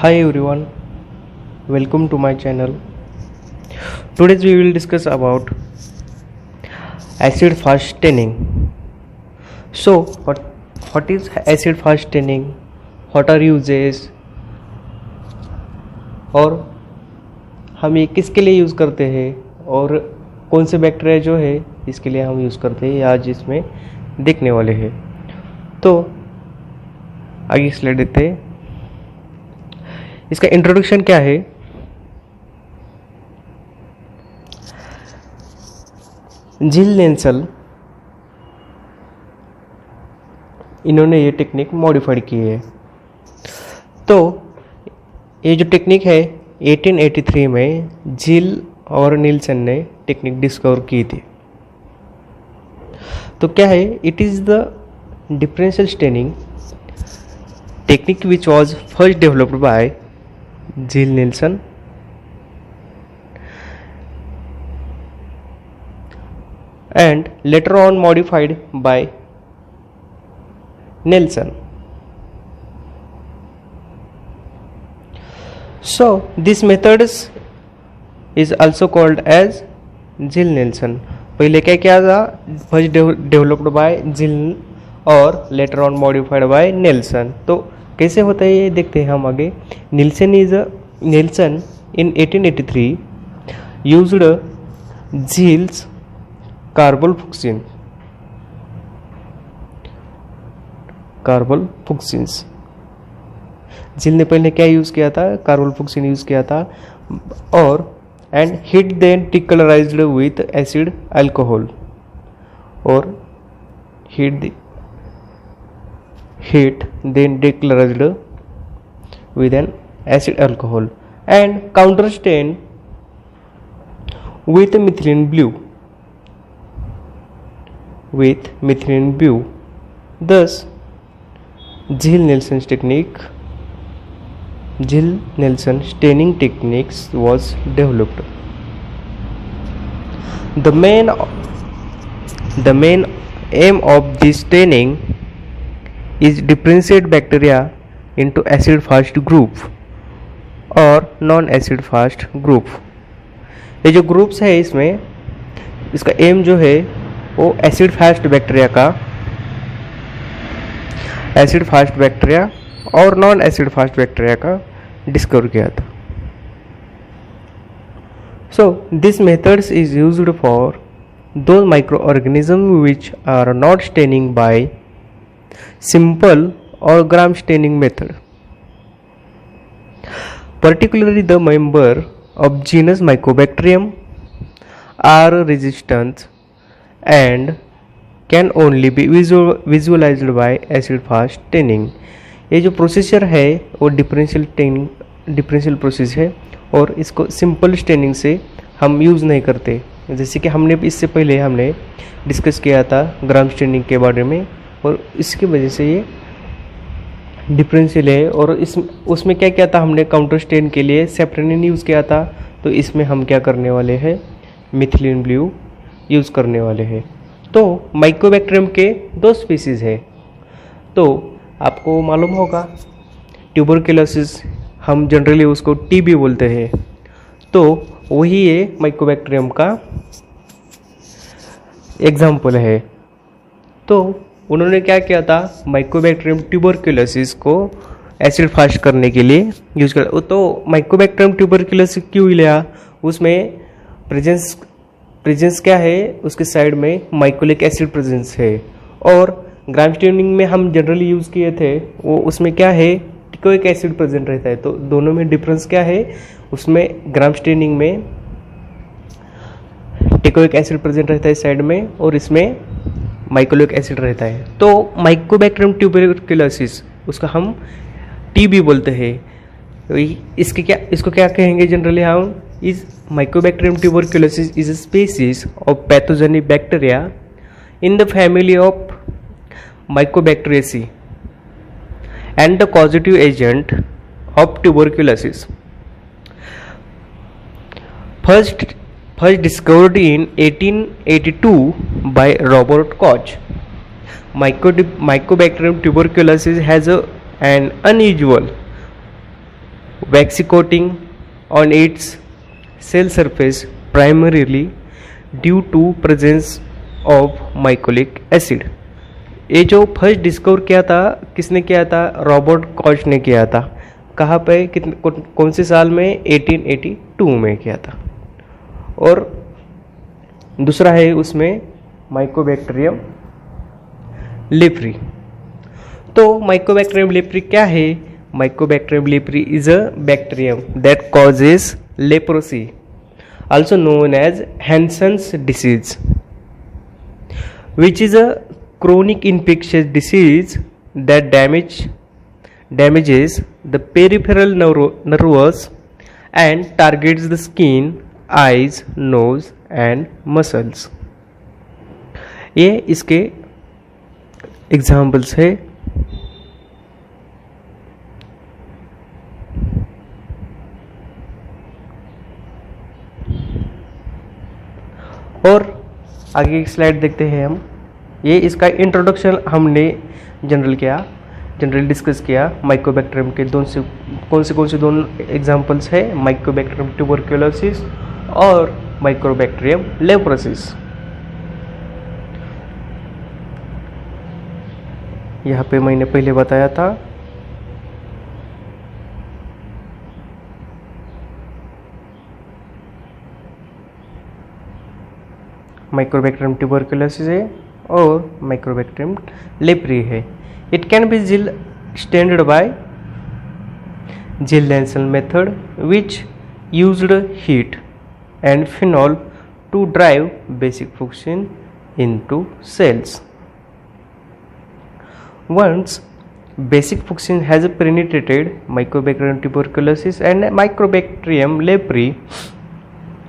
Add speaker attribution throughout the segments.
Speaker 1: Hi everyone, welcome to my channel. Today we will discuss about acid fast staining. So what is acid fast staining? What are uses? और हम ये किसके लिए use करते हैं और कौन से बैक्टीरिया जो है इसके लिए हम यूज़ करते हैं आज इसमें देखने वाले हैं। तो आगे स्लाइड देते हैं। इसका इंट्रोडक्शन क्या है? जिल नेल्सन इन्होंने ये टेक्निक मॉडिफाइड की है। तो ये जो टेक्निक है 1883 में जिल और नीलसन ने टेक्निक डिस्कवर की थी। तो क्या है? It is the differential staining technique which was first developed by जिल Nielsen and later on modified by Nelson. So this method is also called as Jill Nelson. पहले क्या किया था? फर्स्ट डेवलप्ड बाय जिल और later on modified by Nelson. तो कैसे होता है ये देखते हैं हम आगे। Nelson in 1883 used Jill's कार्बोफुक्सिन्स। जिल ने पहले क्या यूज़ किया था? कार्बोफुक्सिन यूज़ किया था और and heat then decolourised with acid alcohol और heat then decolourised with an acid alcohol and counter stain with methylene blue. Thus Jill Nelson staining techniques was developed. The main aim of this staining is differentiate bacteria into acid fast group और non acid fast group. ये जो groups है इसमें इसका M जो है वो acid fast bacteria और नॉन एसिड फास्ट बैक्टीरिया का डिस्कवर किया था। So this methods is used for those microorganism which are not staining by simple or gram staining method. Particularly the member of genus Mycobacterium are resistant and can only be visualized by acid fast staining. ये जो procedure है वो differential process है और इसको simple staining से हम use नहीं करते। जैसे कि हमने इससे पहले हमने डिस्कस किया था ग्राम स्टेनिंग के बारे में और इसकी वजह से ये डिफरेंशियल है। और उसमें क्या किया था हमने? काउंटर स्टेन के लिए सेप्रेनिन यूज़ किया था। तो इसमें हम क्या करने वाले हैं? मिथिलीन ब्लू यूज़ करने वाले हैं। तो माइकोबैक्टीरियम के दो स्पीसीज़ है। तो आपको मालूम होगा ट्यूबरकुलोसिस हम जनरली उसको टीबी बोलते हैं। तो वही ये माइकोबैक्टीरियम का एग्जाम्पल है। तो उन्होंने क्या किया था? माइकोबैक्टीरियम ट्यूबरकुलोसिस को एसिड फास्ट करने के लिए यूज कर। तो माइकोबैक्टीरियम ट्यूबरकुलोसिस क्यों लिया? उसमें प्रेजेंस क्या है? उसके साइड में माइकोलिक एसिड प्रेजेंस है। और ग्राम स्टेनिंग में हम जनरली यूज़ किए थे वो उसमें क्या है? टिकोइक एसिड प्रेजेंट रहता है। तो दोनों में डिफरेंस क्या है? उसमें ग्राम स्टेनिंग में टिकोइक एसिड प्रेजेंट रहता है साइड में और इसमें माइकोलिक एसिड रहता है। तो माइकोबैक्टीरियम ट्यूबरकुलोसिस उसका हम टीबी बोलते हैं। इसको क्या कहेंगे जनरली हम? Is mycobacterium tuberculosis is a species of pathogenic bacteria in the family of mycobacteriaceae and the causative agent of tuberculosis. First discovered in 1882 by Robert Koch. Mycobacterium tuberculosis has an unusual waxy coating on its cell surface primarily due to presence of mycolic acid. ये जो first discover किया था किसने किया था? Robert Koch ने किया था. कहाँ पे, कौन से साल में? 1882 में किया था. और दूसरा है उसमें माइकोबैक्टीरियम लेप्री. तो माइकोबैक्टीरियम लेप्री क्या है? Mycobacterium leprae is a bacterium that causes leprosy, also known as Hansen's disease, which is a chronic infectious disease that damages the peripheral nerves and targets the skin, eyes, nose and muscles. ये इसके examples है. और आगे की slide देखते हैं हम. ये इसका इंट्रोडक्शन हमने जनरल डिस्कस किया. माइकोबैक्टीरियम के कौन से दोनों एग्जांपल्स है? माइकोबैक्टीरियम ट्यूबरक्यूलोसिस और माइकोबैक्टीरियम लेप्रोसिस. यहाँ पे मैंने पहले बताया था. माइकोबैक्टीरियम ट्यूबरक्यूलोसिस है और माइकोबैक्टीरियम लेप्री है. It can be standard by Gill-Lancel method, which used heat and phenol to drive basic function into cells. Once basic function has penetrated, Mycobacterium tuberculosis and Mycobacterium leprae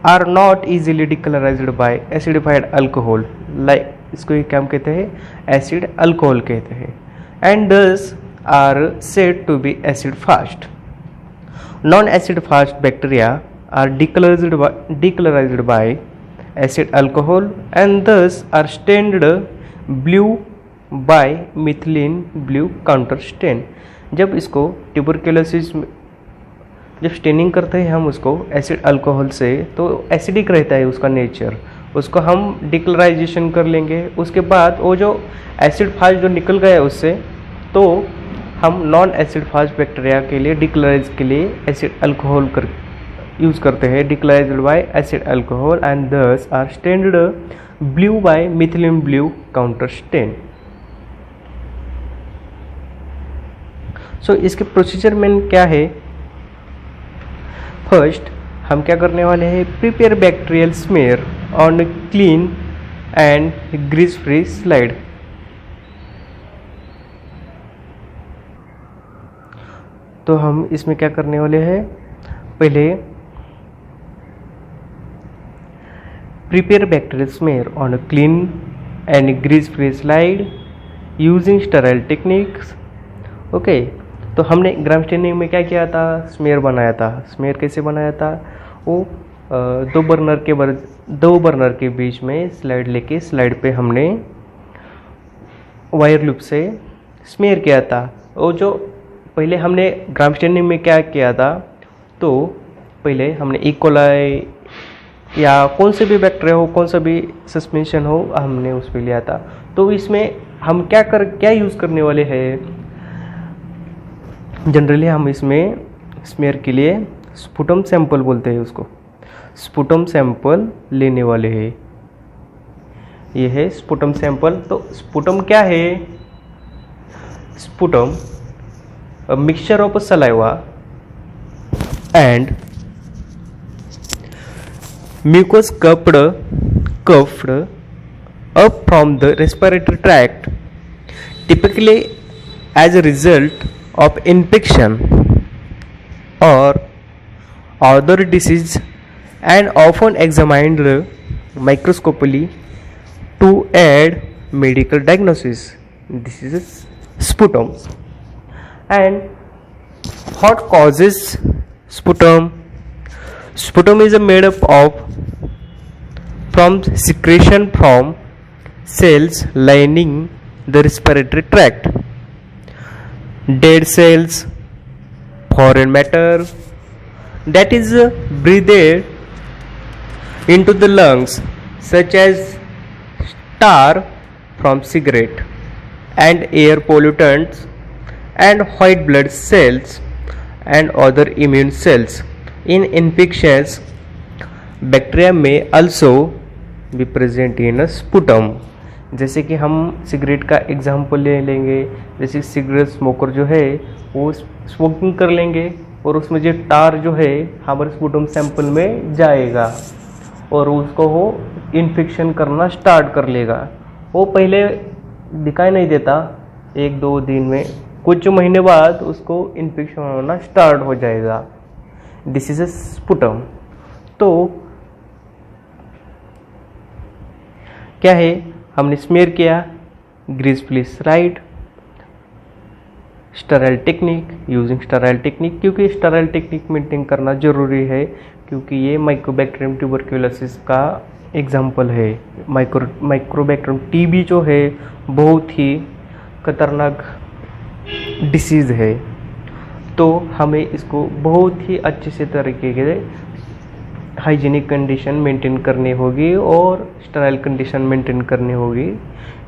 Speaker 1: are not easily decolorized by acidified alcohol. Like इसको क्या कहते हैं? Acid alcohol कहते हैं. And thus are said to be acid fast. Non-acid fast bacteria are decolorized by acid alcohol and thus are stained blue by methylene blue counter stain. जब इसको tuberculosis जब staining करते हैं हम उसको एसिड अल्कोहल से, तो एसिडिक रहता है उसका नेचर. उसको हम डिक्लोराइजेशन कर लेंगे. उसके बाद वो जो एसिड फास्ट जो निकल गया उससे, तो हम नॉन एसिड फास्ट बैक्टीरिया के लिए डिक्लोराइज के लिए एसिड अल्कोहल यूज़ करते हैं. Decolourised by acid alcohol and these are stained blue by methylene blue counter stain. So इसके प्रोसीजर में क्या है? फर्स्ट हम क्या करने वाले हैं? Prepare bacterial smear on clean and grease free slide. तो हम इसमें क्या करने वाले हैं? पहले prepare bacterial smear on clean and grease free slide using sterile techniques. Okay, तो हमने ग्राम स्टेनिंग में क्या किया था? स्मेयर बनाया था. स्मेयर कैसे बनाया था? वो दो बर्नर के बीच में स्लाइड लेके स्लाइड पे हमने वायर लूप से स्मेयर किया था. वो जो पहले हमने ग्राम स्टेनिंग में क्या किया था? तो पहले हमने इकोलाई या कौन से भी बैक्टीरिया हो, कौन सा भी सस्पेंशन हो, हमने उस पर लिया था. तो इसमें हम क्या यूज़ करने वाले हैं? जनरली हम इसमें स्मेयर के लिए स्पुटम सैंपल बोलते हैं उसको. स्पुटम सैंपल लेने वाले हैं. ये है स्पुटम सैंपल. तो स्पुटम क्या है? Sputum a mixture of saliva and mucus cuffed up from the respiratory tract, typically as a result of infection or other disease, and often examined microscopically to aid medical diagnosis. This is sputum. And what causes sputum? Sputum is made up of from secretion from cells lining the respiratory tract. Dead cells, foreign matter that is breathed into the lungs, such as tar from cigarette and air pollutants and white blood cells and other immune cells. In infections, bacteria may also be present in a sputum. जैसे कि हम cigarette का example ले लेंगे, जैसे cigarette smoker जो है वो स्मोकिंग कर लेंगे और उसमें जो टार जो है हमारे स्पुटम सैंपल में जाएगा और उसको वो इन्फेक्शन करना स्टार्ट कर लेगा। वो पहले दिखाई नहीं देता, एक दो दिन में, कुछ महीने बाद उसको इन्फेक्शन होना स्टार्ट हो जाएगा। This is a sputum. तो क्या है, हमने स्मेयर किया, grease please right, sterile technique, using sterile technique, क्योंकि स्टराइल टेक्निक मेंटेन करना जरूरी है क्योंकि ये माइकोबैक्टीरियम ट्यूबरक्यूलोसिस का एग्जाम्पल है। माइक्रोबैक्टीरियम टीबी जो है बहुत ही खतरनाक डिसीज़ है, तो हमें इसको बहुत ही अच्छे से तरीके से हाइजीनिक कंडीशन मेंटेन करनी होगी और स्टराइल कंडीशन मेंटेन करनी होगी,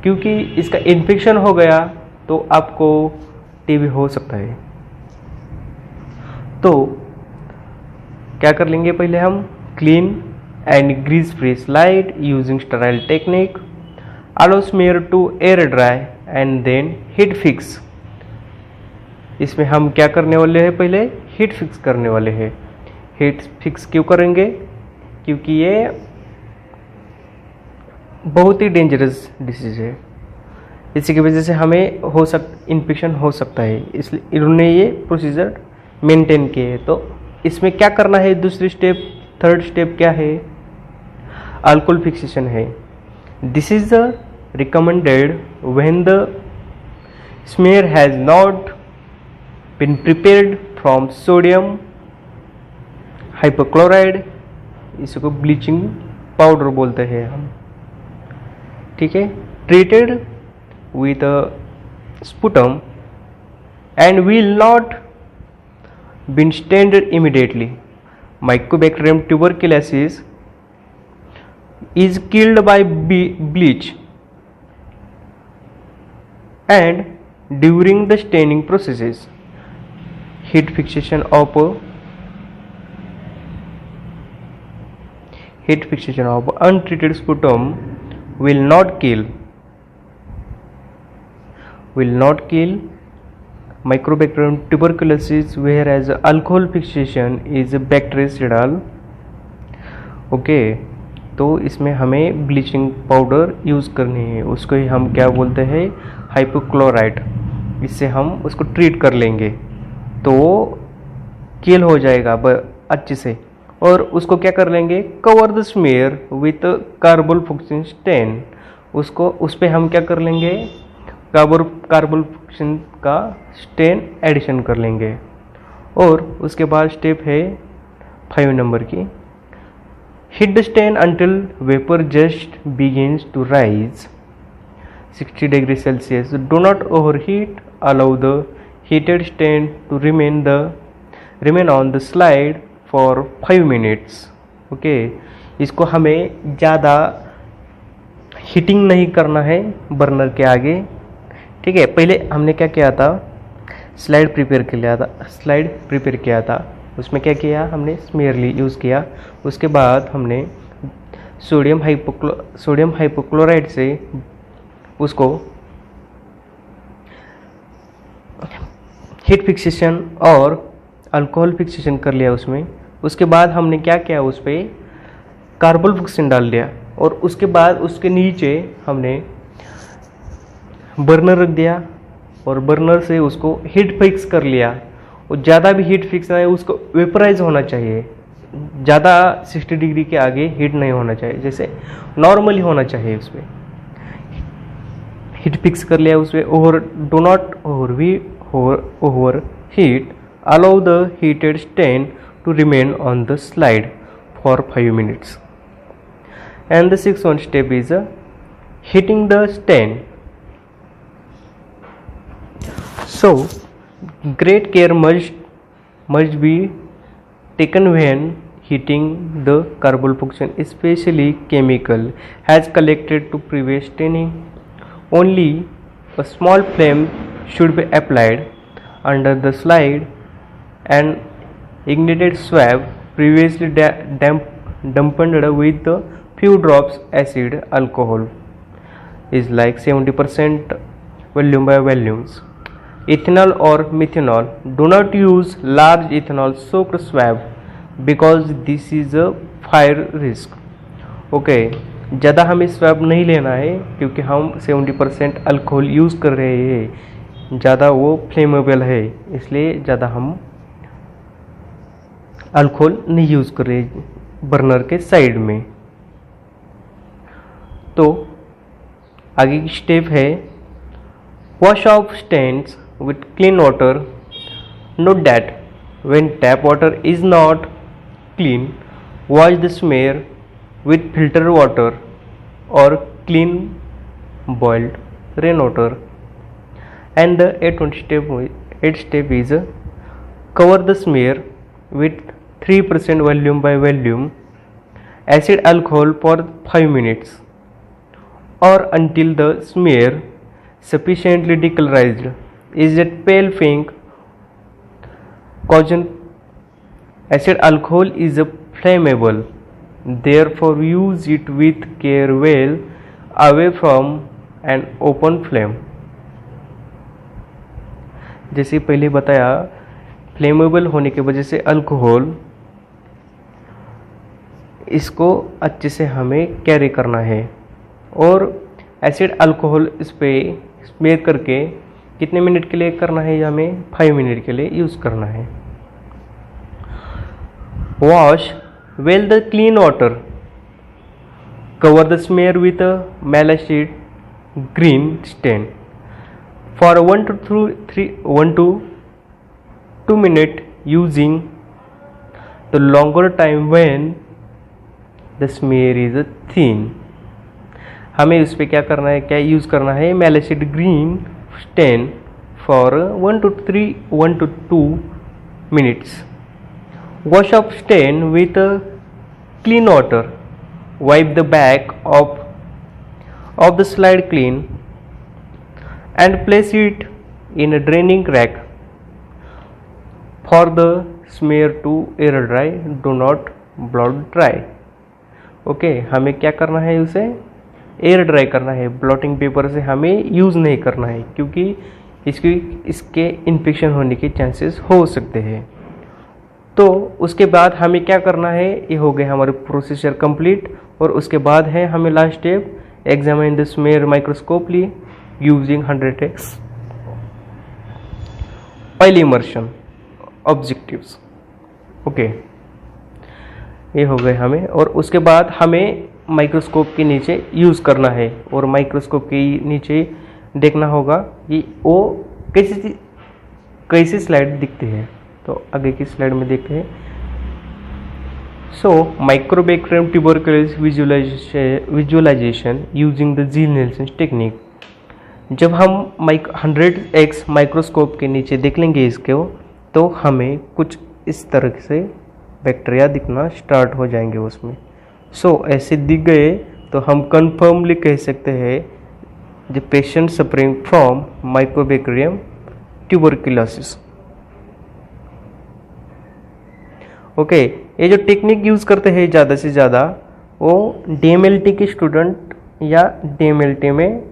Speaker 1: क्योंकि इसका इन्फेक्शन हो गया तो आपको टीबी हो सकता है। तो क्या कर लेंगे, पहले हम clean and grease free slide using sterile technique, allow smear to air dry and then heat fix. इसमें हम क्या करने वाले हैं, पहले हीट फिक्स करने वाले हैं। हीट फिक्स क्यों करेंगे, क्योंकि ये बहुत ही डेंजरस डिसीज है, इसी की वजह से हमें इन्फेक्शन हो सकता है, इसलिए इन्होंने ये प्रोसीजर मेंटेन किए। तो इसमें क्या करना है, दूसरी स्टेप, थर्ड स्टेप क्या है, अल्कोहल फिक्सेशन है। This is the recommended when the smear has not been prepared from sodium hypochlorite, इसको ब्लीचिंग पाउडर बोलते हैं हम, ठीक है, treated with a sputum and will not be stained immediately. Mycobacterium tuberculosis is killed by bleach and during the staining processes. Heat fixation of untreated sputum will not kill Mycobacterium tuberculosis, whereas alcohol fixation is bactericidal. Okay, तो इसमें हमें bleaching powder use करनी है, उसको ही हम क्या बोलते हैं, हाइपोक्लोराइड। इससे हम उसको ट्रीट कर लेंगे तो वो किल हो जाएगा अच्छे से। और उसको क्या कर लेंगे, cover the smear with carbolfuchsin stain, उसको उस पर हम क्या कर लेंगे, कार्बोफुक्सिन का स्टेन एडिशन कर लेंगे। और उसके बाद स्टेप है 5 नंबर की, heat the stain until vapour just begins to rise 60 degree Celsius, do not overheat, allow the heated stain to remain on the slide for 5 minutes. Okay, इसको हमें ज़्यादा हीटिंग नहीं करना है बर्नर के आगे, ठीक है। पहले हमने क्या किया था, स्लाइड प्रिपेयर किया था, उसमें क्या किया, हमने स्मेयरली यूज़ किया। उसके बाद हमने सोडियम हाइपोक्लोराइड से उसको हीट फिक्सेशन और अल्कोहल फिक्सेशन कर लिया उसमें। उसके बाद हमने क्या किया, उस पर कार्बोफुक्सिन डाल दिया और उसके बाद उसके नीचे हमने बर्नर रख दिया और बर्नर से उसको हीट फिक्स कर लिया। और ज़्यादा भी हीट फिक्स नहीं, उसको वेपराइज होना चाहिए, ज़्यादा 60 डिग्री के आगे हीट नहीं होना चाहिए, जैसे नॉर्मली होना चाहिए। उस पर हीट फिक्स कर लिया उस पर, और do not over heat, allow the heated stain to remain on the slide for 5 minutes. And the 6th step is heating the stain. So great care must be taken when heating the carboxylation, especially chemical, has collected to prevent staining. Only a small flame should be applied under the slide and ignited swab previously dampened with a few drops acid alcohol is like 70% volume by volumes. Ethanol or methanol. Do not use large ethanol soaked swab because this is a fire risk. Okay ज़्यादा हमें swab नहीं लेना है क्योंकि हम 70% alcohol use कर रहे हैं, ज़्यादा वो फ्लेमेबल है, इसलिए ज़्यादा हम अल्कोहल नहीं यूज़ कर रहे बर्नर के साइड में। तो आगे की स्टेप है wash off stains with clean water. Note that when tap water is not clean, wash the smear with filter water or clean boiled rainwater. And the eighth step is cover the smear with 3% volume by volume acid alcohol for 5 minutes or until the smear sufficiently decolorized is that pale pink. Caution: acid alcohol is a flammable, therefore use it with care well away from an open flame. जैसे पहले बताया, flammable होने की वजह से alcohol, इसको अच्छे से हमें कैरी करना है और एसिड अल्कोहल इस पे स्मेयर करके कितने मिनट के लिए करना है, हमें 5 मिनट के लिए यूज़ करना है। Wash well the clean water. Cover the smear with a malachite green stain for 1 to 2 minutes, using the longer time when the smear is thin. हमें उस पर क्या करना है, क्या यूज़ करना है, malachite green stain for 1 to 2 minutes. Wash off stain with clean water. Wipe the back of the slide clean and place it in a draining rack for the smear to air dry. Do not blow dry. Okay हमें क्या करना है, उसे air dry करना है, blotting paper से हमें use नहीं करना है क्योंकि इसके इन्फेक्शन होने के चांसेस हो सकते हैं। तो उसके बाद हमें क्या करना है, ये हो गए हमारे प्रोसीजर कंप्लीट। और उसके बाद है हमें last step examine the smear microscopically using 100x oil immersion objectives. Okay ये हो गए हमें, और उसके बाद हमें माइक्रोस्कोप के नीचे यूज़ करना है और माइक्रोस्कोप के नीचे देखना होगा कि वो कैसी स्लाइड दिखती है। तो आगे की स्लाइड में देखते हैं। So mycobacterium tuberculosis visualisation using the Ziehl Neelsen technique. जब हम 100x माइक्रोस्कोप के नीचे देख लेंगे इसको, तो हमें कुछ इस तरह से बैक्टीरिया दिखना स्टार्ट हो जाएंगे उसमें। सो ऐसे दिख गए तो हम कन्फर्मली कह सकते हैं the patient suffering from mycobacterium tuberculosis. Okay ये जो टेक्निक यूज़ करते हैं ज़्यादा से ज़्यादा, वो DMLT के स्टूडेंट या DMLT में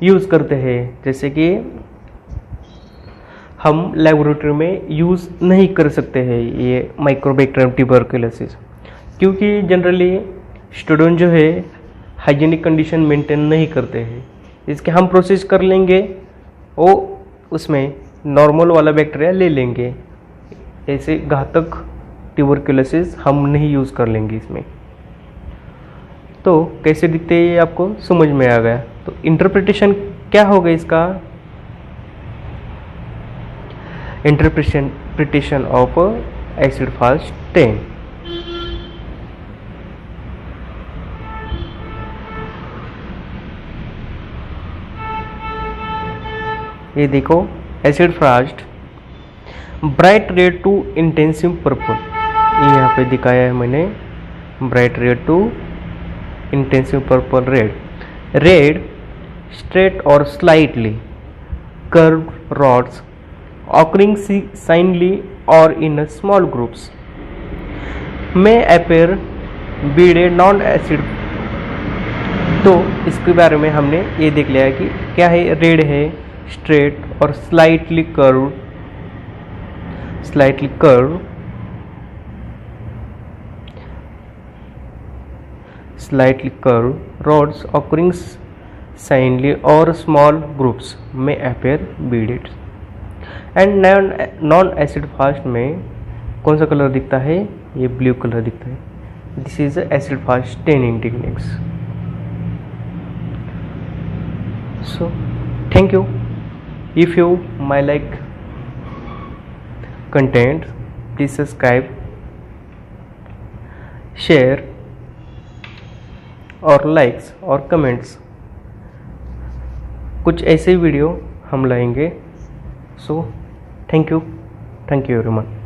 Speaker 1: यूज़ करते हैं। जैसे कि हम लेबोरेटरी में यूज़ नहीं कर सकते हैं ये माइक्रोबैक्टीरियम ट्यूबरकुलोसिस, क्योंकि जनरली स्टूडेंट जो है हाइजीनिक कंडीशन मेंटेन नहीं करते हैं। इसके हम प्रोसेस कर लेंगे, वो उसमें नॉर्मल वाला बैक्टीरिया ले लेंगे, ऐसे घातक ट्यूबरकुलोसिस हम नहीं यूज़ कर लेंगे इसमें। तो कैसे दिखते हैं ये आपको समझ में आ गया। तो इंटरप्रिटेशन क्या होगा इसका, इंटरप्रिटेशन ऑफ एसिड फाल स्टेन। ये देखो acid fast bright red to intensive purple, ये यहाँ पे दिखाया है मैंने, bright red to intensive purple red. Red straight or slightly curved rods occurring singly or in small groups may appear beaded non-acid. तो इसके बारे में हमने ये देख लिया है कि क्या है. रेड है, स्ट्रेट और slightly curve rods occurring singly or small groups may appear beaded. And non acid fast में कौन सा कलर दिखता है, ये ब्लू कलर दिखता है. This is acid fast staining techniques. So thank you. If you my like content, please subscribe, share और likes और कमेंट्स. कुछ ऐसे वीडियो हम लाएंगे. So thank you everyone.